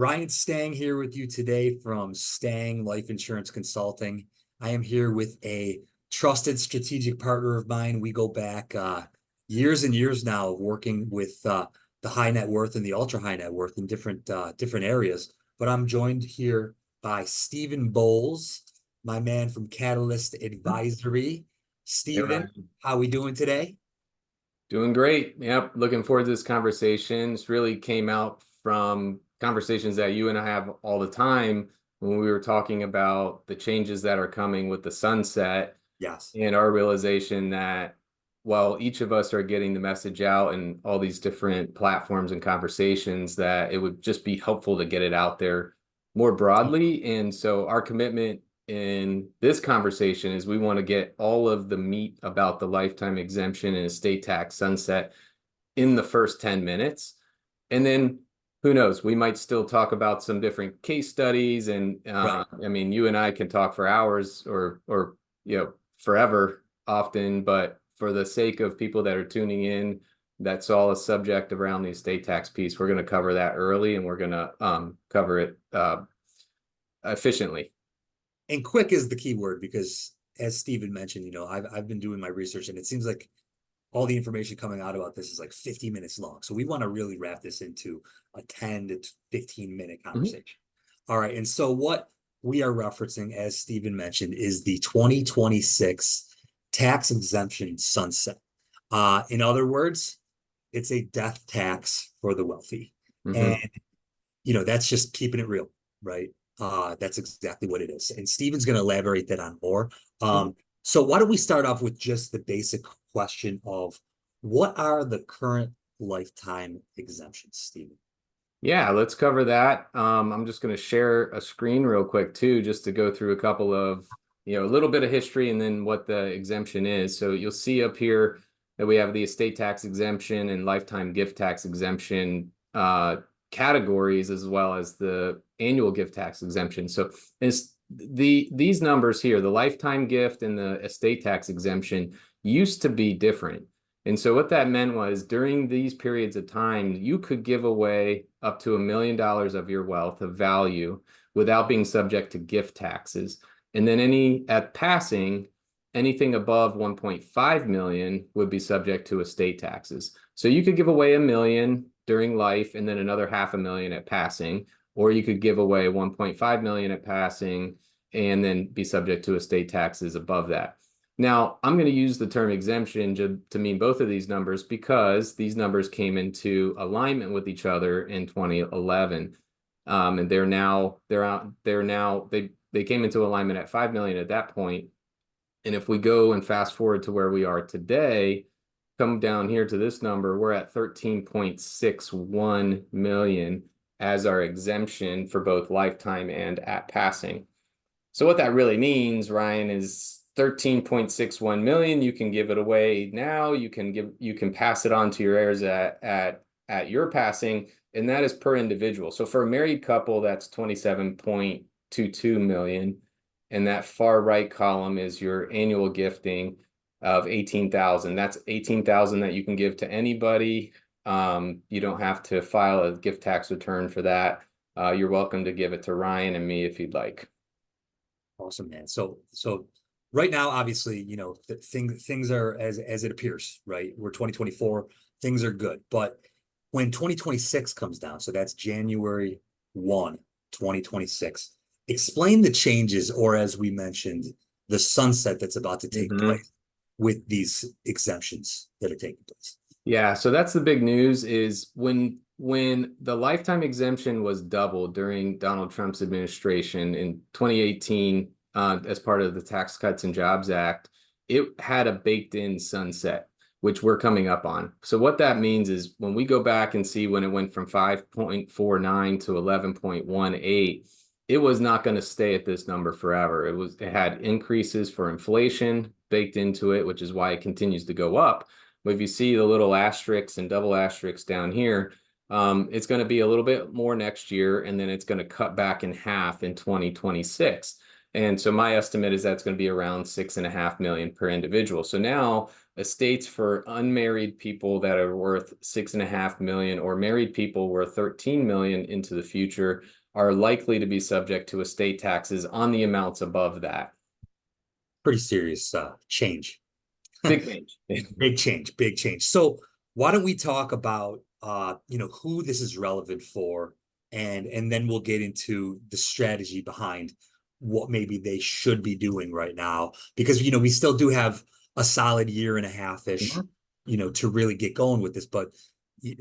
Ryan Stang here with you today from Stang Life Insurance Consulting. I am here with a trusted strategic partner of mine. We go back years and years now of working with the high net worth and the ultra high net worth in different areas. But I'm joined here by Stephen Bowles, my man from Catalyst Advisory. Hey, Stephen, Ryan. how we doing today? Doing great. Yep. Looking forward to this conversation. This really came out from conversations that you and I have all the time when we were talking about the changes that are coming with the sunset Yes. and our realization that while each of us are getting the message out and all these different platforms and conversations, that it would just be helpful to get it out there more broadly. And so our commitment in this conversation is we want to get all of the meat about the lifetime exemption and estate tax sunset in the first 10 minutes. And then who knows, we might still talk about some different case studies. And Right. I mean, you and I can talk for hours or forever often, but for the sake of people that are tuning in, that's all a subject around the estate tax piece. We're going to cover that early, and we're going to cover it efficiently. And quick is the key word because, as Stephen mentioned, I've been doing my research, and it seems like all the information coming out about this is like 50 minutes long. So we want to really wrap this into a 10 to 15-minute Mhm. conversation. All right. And so what we are referencing, as Stephen mentioned, is the 2026 tax exemption sunset. In other words, it's a death tax for the wealthy. And Mhm. that's just keeping it real, right? That's exactly what it is. And Steven's going to elaborate that on more. So why don't we start off with just the basic question of what are the current lifetime exemptions, Steven? Yeah, let's cover that. I'm just going to share a screen real quick too, just to go through a couple of, a little bit of history and then what the exemption is. So you'll see up here that we have the estate tax exemption and lifetime gift tax exemption categories, as well as the annual gift tax exemption. So it's these numbers here, the lifetime gift and the estate tax exemption, used to be different. And so what that meant was during these periods of time, you could give away up to $1 million of your wealth of value without being subject to gift taxes. And then at passing, anything above 1.5 million would be subject to estate taxes. So you could give away $1 million during life and then another $500,000 at passing, or you could give away 1.5 million at passing and then be subject to estate taxes above that. Now, I'm going to use the term exemption to mean both of these numbers because these numbers came into alignment with each other in 2011. And they came into alignment at 5 million at that point. And if we go and fast forward to where we are today, come down here to this number, we're at 13.61 million as our exemption for both lifetime and at passing. So what that really means, Ryan, is 13.61 million. You can give it away now. You can pass it on to your heirs at your passing, and that is per individual. So for a married couple, that's 27.22 million. And that far right column is your annual gifting of 18,000. That's 18,000 that you can give to anybody. You don't have to file a gift tax return for that. You're welcome to give it to Ryan and me if you'd like. Awesome, man. So right now, obviously, things are as it appears, right? We're 2024, things are good. But when 2026 comes down, so that's January 1, 2026, explain the changes, or as we mentioned, the sunset that's about to take Mhm. place with these exemptions that are taking place. Yeah, so that's the big news is when the lifetime exemption was doubled during Donald Trump's administration in 2018 as part of the Tax Cuts and Jobs Act, it had a baked-in sunset, which we're coming up on. So what that means is when we go back and see when it went from 5.49 to 11.18, it was not going to stay at this number forever. It had increases for inflation baked into it, which is why it continues to go up. But if you see the little asterisks and double asterisks down here, it's going to be a little bit more next year, and then it's going to cut back in half in 2026. And so my estimate is that's going to be around 6.5 million per individual. So now estates for unmarried people that are worth 6.5 million, or married people worth 13 million into the future, are likely to be subject to estate taxes on the amounts above that. Pretty serious change. Big change. Big change, big change. So why don't we talk about who this is relevant for, and then we'll get into the strategy behind what maybe they should be doing right now, because we still do have a solid year and a half-ish, Mhm. to really get going with this, but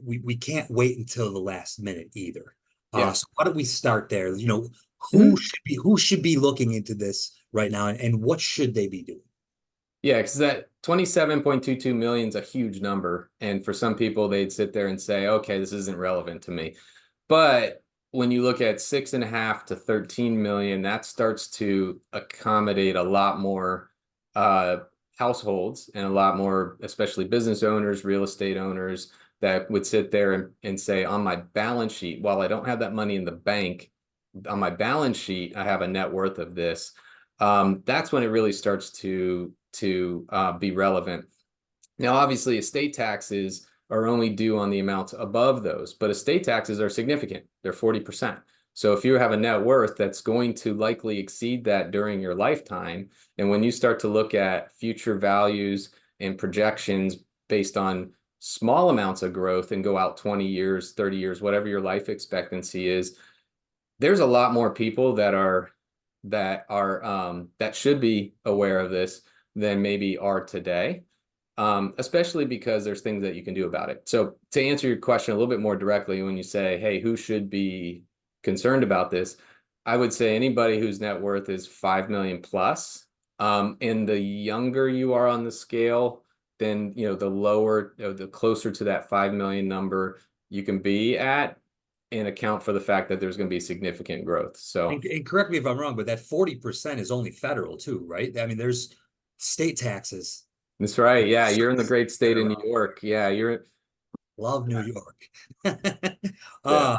we can't wait until the last minute either. Yeah. So why don't we start there? Mhm. Who should be looking into this right now, and what should they be doing? Yeah, because that 27.22 million is a huge number. And for some people, they'd sit there and say, okay, this isn't relevant to me. But when you look at 6.5 to 13 million, that starts to accommodate a lot more uh, households, and a lot more, especially business owners, real estate owners, that would sit there and say, on my balance sheet, while I don't have that money in the bank, on my balance sheet, I have a net worth of this. That's when it really starts to be relevant. Now, obviously, estate taxes are only due on the amounts above those, but estate taxes are significant. They're 40%. So if you have a net worth that's going to likely exceed that during your lifetime, and when you start to look at future values and projections based on small amounts of growth and go out 20 years, 30 years, whatever your life expectancy is, there's a lot more people that should be aware of this than maybe are today, especially because there's things that you can do about it. So to answer your question a little bit more directly, when you say, hey, who should be concerned about this, I would say anybody whose net worth is 5 million plus. And the younger you are on the scale, then the lower, the closer to that 5 million number you can be at, and account for the fact that there's going to be significant growth. So And correct me if I'm wrong, but that 40% is only federal too, right? I mean, there's state taxes. that's right. Yeah, you're in the great That state are of New out there. York. Yeah, you're. Love New York. Yeah. Uh,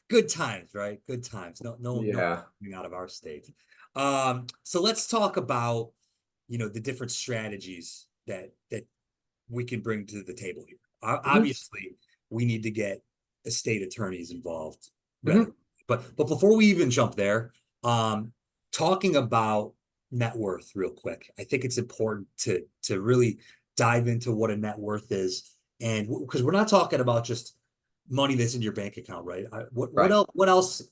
good times, right? Good times. No Yeah. coming out of our state. So let's talk about, the different strategies that we can bring to the table here. Mhm. Obviously, we need to get estate attorneys involved, rather. Mhm. But before we even jump there, um, talking about net worth real quick, I think it's important to really dive into what a net worth is, and because we're not talking about just money that's in your bank account, right? What Right. else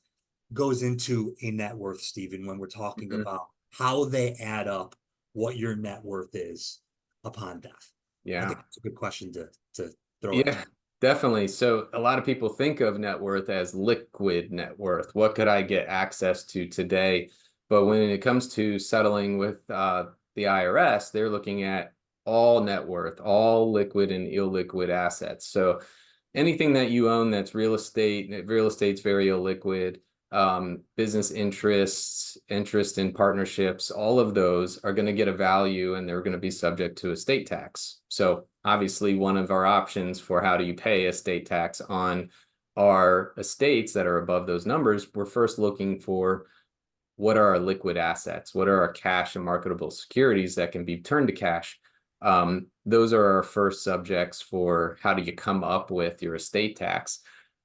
goes into a net worth, Stephen, when we're talking Mhm. about how they add up, what your net worth is upon death? I think Yeah. it's a good question to throw at you. Yeah, definitely. So a lot of people think of net worth as liquid net worth. What could I get access to today? But when it comes to settling with the IRS, they're looking at all net worth, all liquid and illiquid assets. So anything that you own that's real estate's very illiquid. Business interests, interest in partnerships, all of those are going to get a value, and they're going to be subject to estate tax. So obviously, one of our options for how do you pay estate tax on our estates that are above those numbers, we're first looking for what are our liquid assets? What are our cash and marketable securities that can be turned to cash? Those are our first subjects for how do you come up with your estate tax.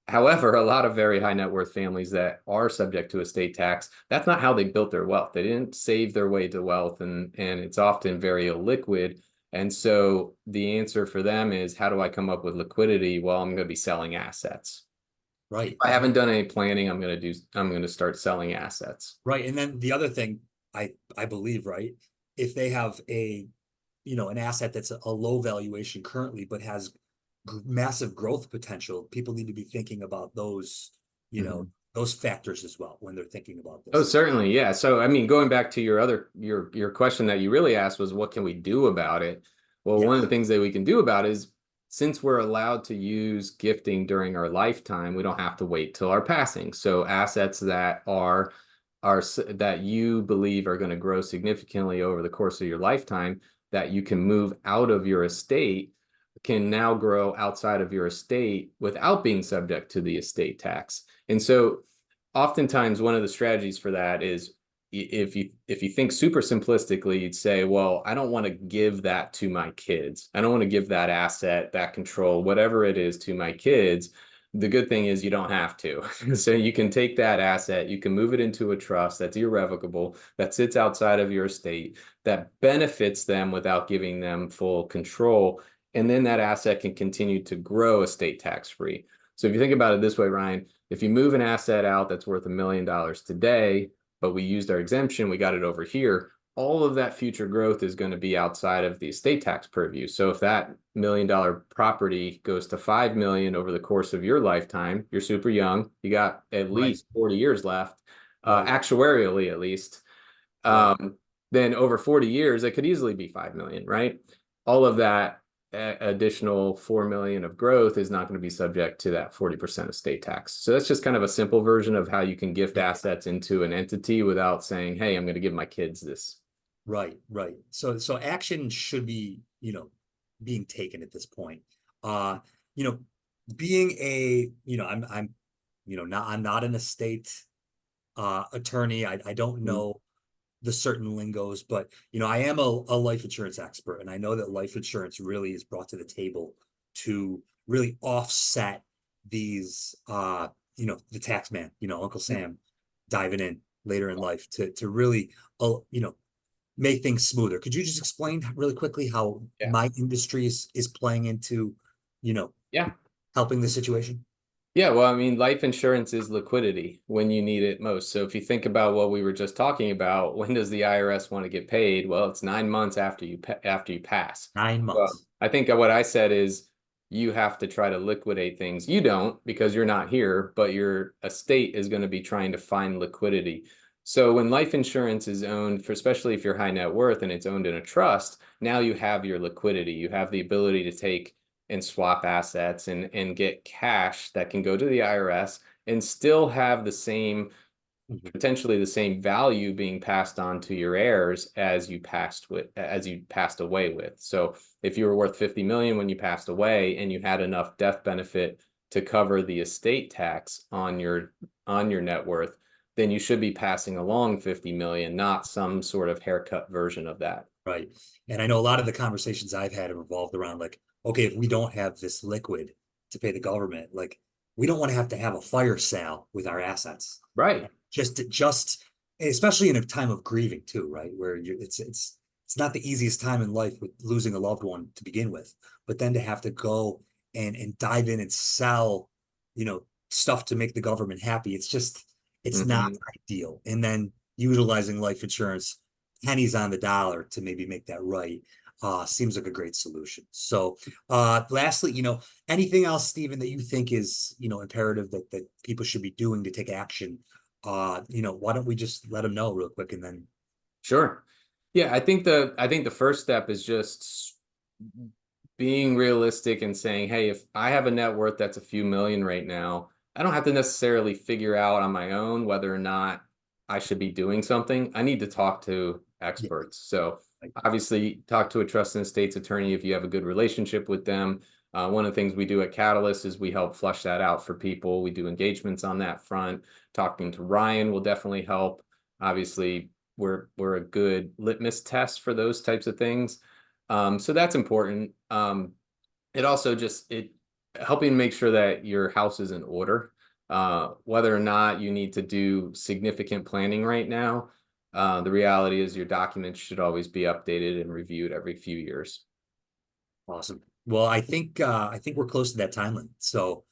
However, a lot of very high net worth families that are subject to estate tax, that's not how they built their wealth. They didn't save their way to wealth, and it's often very illiquid. And so the answer for them is, how do I come up with liquidity? Well, I'm going to be selling assets. If Right. I haven't done any planning, I'm going to start selling assets. Right. And then the other thing, I believe, right, if they have an asset that's a low valuation currently, but has massive growth potential, people need to be thinking about you know, Mhm. those factors as well when they're thinking about Oh, this. certainly. Yeah. So, I mean, going back to your question that you really asked was, what can we do about it? Well, one of the Yes. things that we can do about it is, since we're allowed to use gifting during our lifetime, we don't have to wait till our passing. So assets that that you believe are going to grow significantly over the course of your lifetime, that you can move out of your estate, can now grow outside of your estate without being subject to the estate tax. And so oftentimes one of the strategies for that is if you think super simplistically, you'd say, well, I don't want to give that to my kids. I don't want to give that asset, that control, whatever it is, to my kids. The good thing is you don't have to. So you can take that asset, you can move it into a trust that's irrevocable, that sits outside of your estate, that benefits them without giving them full control. And then that asset can continue to grow estate tax free. So if you think about it this way, Ryan, if you move an asset out that's worth $1 million today, but we used our exemption, we got it over here, all of that future growth is going to be outside of the estate tax purview. So if that $1 million property goes to 5 million over the course of your lifetime, you're super young, you got at least 40 years left, actuarially at least. Then over 40 years, it could easily be 5 million, right? All of that additional 4 million of growth is not going to be subject to that 40% estate tax. So that's just kind of a simple version of how you can gift assets into an entity without saying, hey, I'm going to give my kids this. Right. So action should be, being taken at this point. You know, being a, I'm not an estate attorney. I don't know the certain lingos, but I am a life insurance expert, and I know that life insurance really is brought to the table to really offset these the tax man, Uncle Sam diving in later in life to really make things smoother. Could you just explain really quickly how my industry is playing into, Yeah. helping the situation? Yeah, well, I mean, life insurance is liquidity when you need it most. So if you think about what we were just talking about, when does the IRS want to get paid? Well, it's 9 months after you pass. 9 months. I think what I said is you have to try to liquidate things. You don't because you're not here, but your estate is going to be trying to find liquidity. So when life insurance is owned, especially if you're high net worth and it's owned in a trust, now you have your liquidity. You have the ability to take and swap assets and get cash that can go to the IRS and still have the same, potentially the same value being passed on to your heirs as you passed away with. So if you were worth 50 million when you passed away and you had enough death benefit to cover the estate tax on your net worth, then you should be passing along 50 million, not some sort of haircut version of that. Right. And I know a lot of the conversations I've had have revolved around like, okay, if we don't have this liquid to pay the government, like we don't want to have a fire sale with our assets. Right. Just especially in a time of grieving too, right? Where it's not the easiest time in life with losing a loved one to begin with, but then to have to go and dive in and sell, stuff to make the government happy. It's not ideal. And then utilizing life insurance, pennies on the dollar to maybe make that right, seems like a great solution. So lastly, anything else, Stephen, that you think is, imperative that people should be doing to take action? Why don't we just let them know real quick and then. Sure. Yeah, I think the first step is just being realistic and saying, hey, if I have a net worth that's a few million right now, I don't have to necessarily figure out on my own whether or not I should be doing something. I need to talk to experts. So obviously talk to a trust and estates attorney if you have a good relationship with them. One of the things we do at Catalyst is we help flush that out for people. We do engagements on that front. Talking to Ryan will definitely help. Obviously, we're a good litmus test for those types of things. So that's important. It also helping make sure that your house is in order. Whether or not you need to do significant planning right now, the reality is your documents should always be updated and reviewed every few years. Awesome. Well, I think we're close to that timeline. So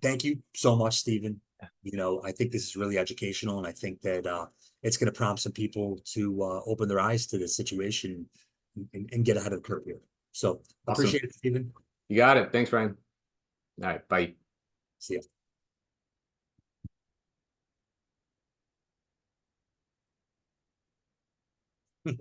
thank you so much, Stephen. I think this is really educational, and I think that it's going to prompt some people to open their eyes to this situation and get ahead of the curve here. So appreciate it, Stephen. You got it. Thanks, Ryan. All right, bye. See ya.